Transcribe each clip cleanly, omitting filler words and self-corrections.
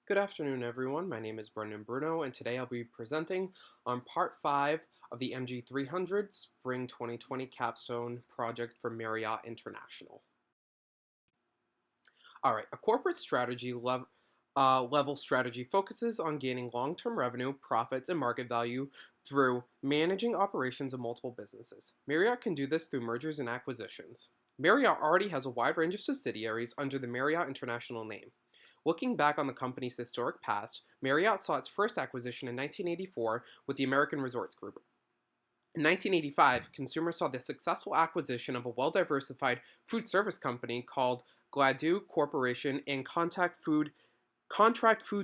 Good afternoon, everyone. My name is Brendan Bruno, and today I'll be presenting on Part 5 of the MG300 Spring 2020 Capstone project for Marriott International. All right, a corporate strategy level strategy focuses on gaining long-term revenue, profits, and market value through managing operations of multiple businesses. Marriott can do this through mergers and acquisitions. Marriott already has a wide range of subsidiaries under the Marriott International name. Looking back on the company's historic past, Marriott saw its first acquisition in 1984 with the American Resorts Group. In 1985, consumers saw the successful acquisition of a well-diversified food service company called Gladu Corporation and contract food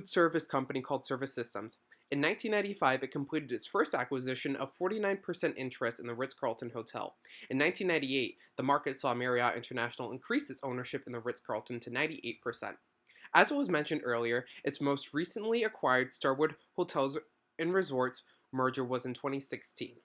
service company called Service Systems. In 1995, it completed its first acquisition of 49% interest in the Ritz-Carlton Hotel. In 1998, the market saw Marriott International increase its ownership in the Ritz-Carlton to 98%. As was mentioned earlier, its most recently acquired Starwood Hotels and Resorts merger was in 2016.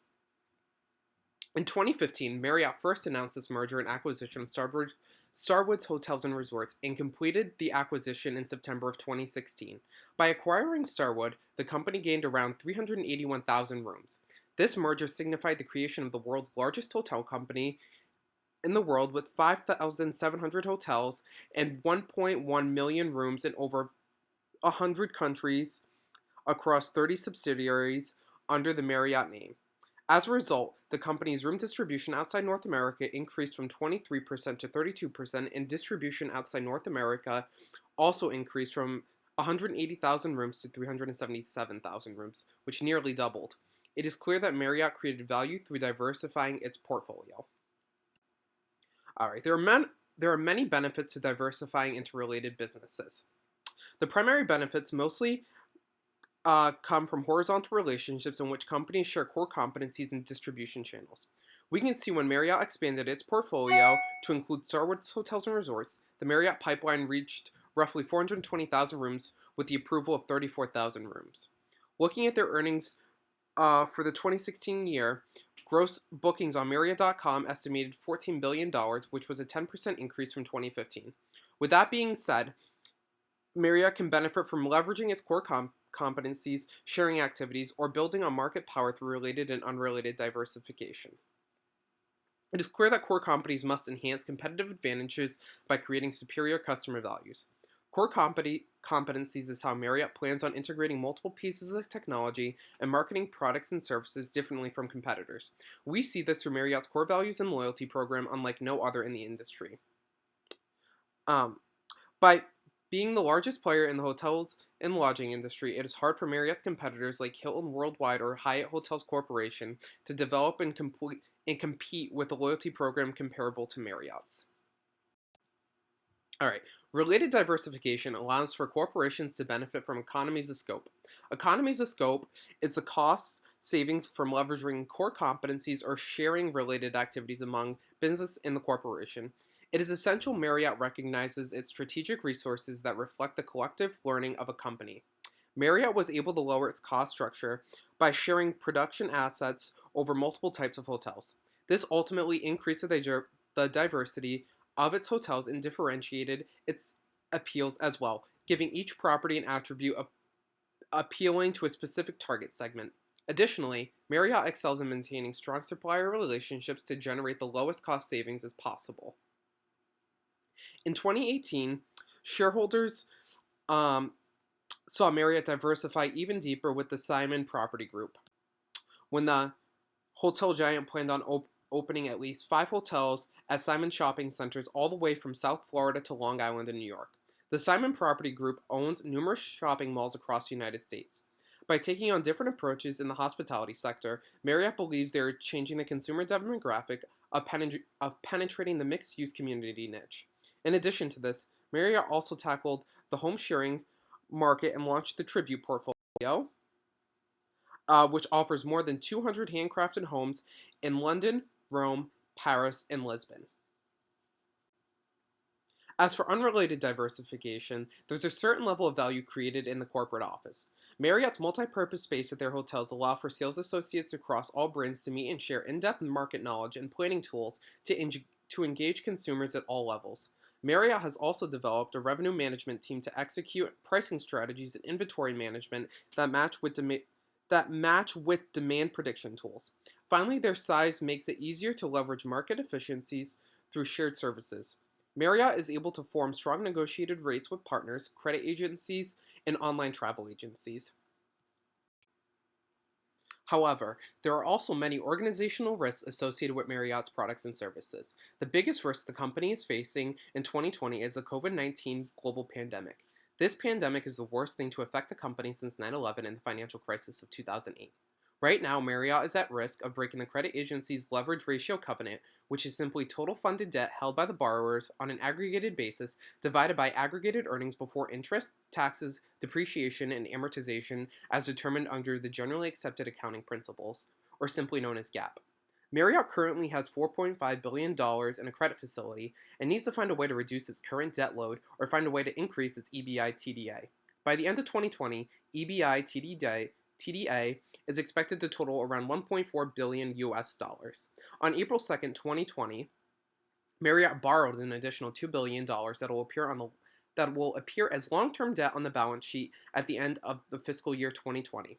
In 2015, Marriott first announced this merger and acquisition of Starwood's Hotels and Resorts and completed the acquisition in September of 2016. By acquiring Starwood, the company gained around 381,000 rooms. This merger signified the creation of the world's largest hotel company in the world with 5,700 hotels and 1.1 million rooms in over 100 countries across 30 subsidiaries under the Marriott name. As a result, the company's room distribution outside North America increased from 23% to 32%, and distribution outside North America also increased from 180,000 rooms to 377,000 rooms, which nearly doubled. It is clear that Marriott created value through diversifying its portfolio. Alright, there are many benefits to diversifying into related businesses. The primary benefits mostly come from horizontal relationships in which companies share core competencies and distribution channels. We can see when Marriott expanded its portfolio to include Starwood's Hotels and Resorts, the Marriott pipeline reached roughly 420,000 rooms with the approval of 34,000 rooms. Looking at their earnings for the 2016 year, gross bookings on Marriott.com estimated $14 billion, which was a 10% increase from 2015. With that being said, Marriott can benefit from leveraging its core competencies, sharing activities, or building on market power through related and unrelated diversification. It is clear that core companies must enhance competitive advantages by creating superior customer values. Core competencies is how Marriott plans on integrating multiple pieces of technology and marketing products and services differently from competitors. We see this through Marriott's core values and loyalty program, unlike no other in the industry. By being the largest player in the hotels and lodging industry, it is hard for Marriott's competitors like Hilton Worldwide or Hyatt Hotels Corporation to develop and compete with a loyalty program comparable to Marriott's. Alright, related diversification allows for corporations to benefit from economies of scope. Economies of scope is the cost savings from leveraging core competencies or sharing related activities among business and the corporation. It is essential Marriott recognizes its strategic resources that reflect the collective learning of a company. Marriott was able to lower its cost structure by sharing production assets over multiple types of hotels. This ultimately increased the diversity of its hotels and differentiated its appeals as well, giving each property an attribute appealing to a specific target segment. Additionally, Marriott excels in maintaining strong supplier relationships to generate the lowest cost savings as possible. In 2018, shareholders saw Marriott diversify even deeper with the Simon Property Group, when the hotel giant planned on opening at least 5 hotels at Simon shopping centers all the way from South Florida to Long Island in New York. The Simon Property Group owns numerous shopping malls across the United States. By taking on different approaches in the hospitality sector, Marriott believes they are changing the consumer demographic of penetrating the mixed-use community niche. In addition to this, Marriott also tackled the home sharing market and launched the Tribute portfolio, which offers more than 200 handcrafted homes in London, Rome, Paris, and Lisbon. As for unrelated diversification, there's a certain level of value created in the corporate office. Marriott's multi-purpose space at their hotels allow for sales associates across all brands to meet and share in-depth market knowledge and planning tools to engage consumers at all levels. Marriott has also developed a revenue management team to execute pricing strategies and inventory management that match with demand prediction tools. Finally, their size makes it easier to leverage market efficiencies through shared services. Marriott is able to form strong negotiated rates with partners, credit agencies, and online travel agencies. However, there are also many organizational risks associated with Marriott's products and services. The biggest risk the company is facing in 2020 is the COVID-19 global pandemic. This pandemic is the worst thing to affect the company since 9/11 and the financial crisis of 2008. Right now, Marriott is at risk of breaking the credit agency's leverage ratio covenant, which is simply total funded debt held by the borrowers on an aggregated basis divided by aggregated earnings before interest, taxes, depreciation, and amortization as determined under the generally accepted accounting principles, or simply known as GAAP. Marriott currently has $4.5 billion dollars in a credit facility and needs to find a way to reduce its current debt load or find a way to increase its EBI TDA. By the end of 2020, EBI TDA is expected to total around 1.4 billion US dollars. On April 2nd, 2020, Marriott borrowed an additional $2 billion dollars that will appear as long-term debt on the balance sheet at the end of the fiscal year 2020.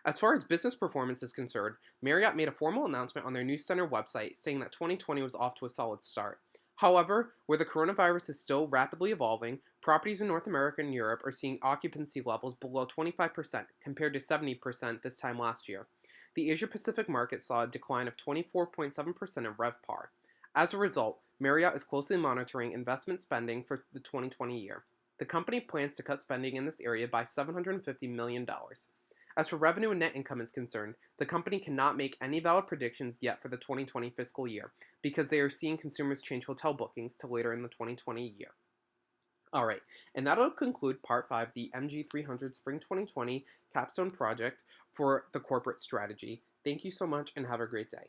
As far as business performance is concerned, Marriott made a formal announcement on their News Center website saying that 2020 was off to a solid start. However, where the coronavirus is still rapidly evolving, properties in North America and Europe are seeing occupancy levels below 25% compared to 70% this time last year. The Asia Pacific market saw a decline of 24.7% in RevPAR. As a result, Marriott is closely monitoring investment spending for the 2020 year. The company plans to cut spending in this area by $750 million dollars. As for revenue and net income is concerned, the company cannot make any valid predictions yet for the 2020 fiscal year because they are seeing consumers change hotel bookings to later in the 2020 year. Alright, and that'll conclude Part 5, the MG300 Spring 2020 Capstone project for the corporate strategy. Thank you so much and have a great day.